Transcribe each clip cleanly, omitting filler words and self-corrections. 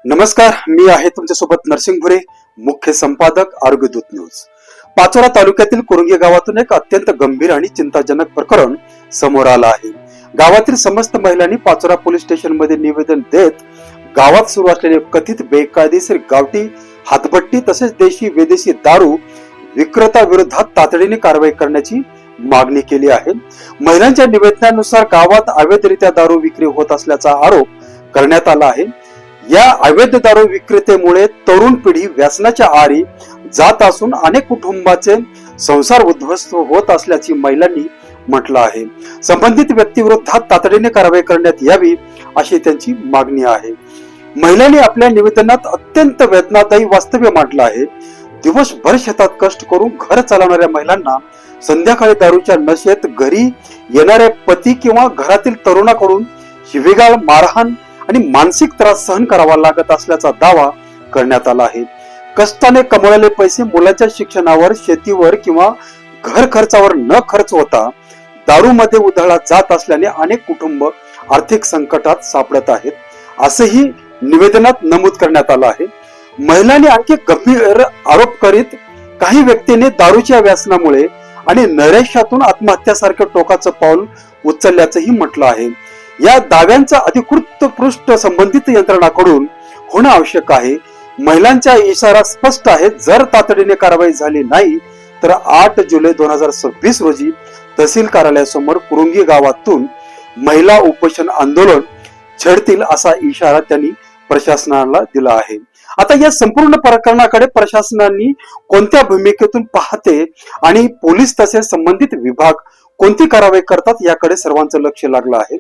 नमस्कार, मी आहे तुमच्यासोबत नरसिंग भुरे, मुख्य संपादक आरोग्य दूत न्यूज। पाचोरा तालुक्यातील कुरुंगी गावातून एक अत्यंत गंभीर आणि चिंताजनक प्रकरण समोर आलं आहे। गावातील समस्त महिलांनी पाचोरा पोलीस स्टेशन मध्ये निवेदन देत गावात सुरू असलेले कथित बेकायदेशीर गावठी हातभट्टी तसेच देशी विदेशी दारू विक्रेता विरोधात तातडीने कारवाई करण्याची मागणी केली आहे। महिलांच्या निवेदनानुसार गावात अवैधरित्या दारू विक्री होत असल्याचा आरोप करण्यात आला आहे। या अवैध दारू विक्रेतेमुळे तरुण पिढी व्यसनाच्या आहारी जात असून अनेक कुटुंबाचे संसार उद्ध्वस्त होत असल्याची महिलांनी म्हटलं आहे। संबंधित व्यक्तीविरोधात तातडीने कारवाई करण्यात यावी अशी त्यांची मागणी आहे। महिलांनी आपल्या निवेदनात अत्यंत वेदनादायी वास्तव्य मांडलं आहे। दिवसभर शेतात कष्ट करून घर चालवणाऱ्या महिलांना संध्याकाळी दारूच्या नशेत घरी येणाऱ्या पती किंवा घरातील तरुणाकडून शिवीगाळ, मारहाण आणि मानसिक त्रास सहन करावा लागत असल्याचा दावा करण्यात आला आहे। कष्टाने कमवलेले पैसे मुलाच्या शिक्षणावर, शेतीवर किंवा घर खर्चावर न खर्च होता दारूमध्ये उधळला जात असल्याने अनेक कुटुंब आर्थिक संकटात सापडत आहेत, असंही निवेदनात नमूद करण्यात आलं आहे। महिलांनी आणखी गंभीर आरोप करीत काही व्यक्तींनी दारूच्या व्यसनामुळे आणि नैराश्यातून आत्महत्यासारखं टोकाचं पाऊल उचलल्याचंही म्हटलं आहे। या दाव्यांचा अधिकृत पृष्ठ संबंधित यंत्रणाकडून होणं आवश्यक आहे। महिलांचा इशारा स्पष्ट आहे, जर तातडीने कारवाई झाली नाही तर 8 जुलै 2026 रोजी तहसील कार्यालयासमोर कुरुंगी गावातून महिला उपोषण आंदोलन छेडतील असा इशारा त्यांनी प्रशासनाला दिला आहे। आता या संपूर्ण प्रकरणाकडे प्रशासनाने कोणत्या भूमिकेतून पाहते आणि पोलीस तसेच संबंधित विभाग कोणती कारवाई करतात याकडे सर्वांचं लक्ष लागलं आहे।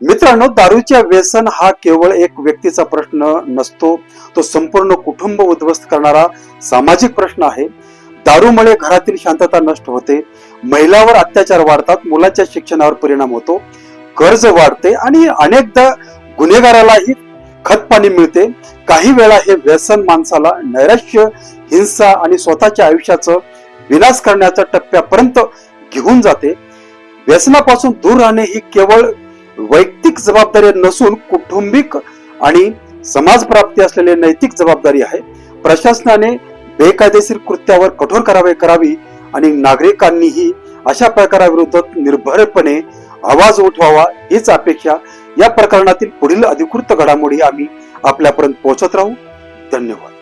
मित्रांनो, दारूच्या व्यसन हा केवळ एक व्यक्तीचा प्रश्न नसतो, तो संपूर्ण कुटुंब उद्ध्वस्त करणारा सामाजिक प्रश्न आहे। दारूमुळे घरातील शांतता नष्ट होते, महिलांवर अत्याचार वाढतात, मुलांच्या शिक्षणावर परिणाम होतो, कर्ज वाढते आणि अनेकदा गुन्हेगारालाही खतपाणी मिळते। काही वेळा हे व्यसन माणसाला नैराश्य, हिंसा आणि स्वतःच्या आयुष्याचा विनाश करण्याच्या टप्प्यापर्यंत घेऊन जाते। व्यसनापासून दूर राहणे ही केवळ वैयक्तिक जबाबदारी नसून कुटुंबिक आणि समाज प्राप्ती असलेली नैतिक जबाबदारी आहे। प्रशासनाने बेकायदेशीर कृत्यावर कठोर कारवाई करावी आणि नागरिकांनीही अशा प्रकाराविरोधात निर्भयपणे आवाज उठवावा हीच अपेक्षा। या प्रकरणातील पुढील अधिकृत घडामोडी आम्ही आपल्यापर्यंत पोहोचत राहू। धन्यवाद।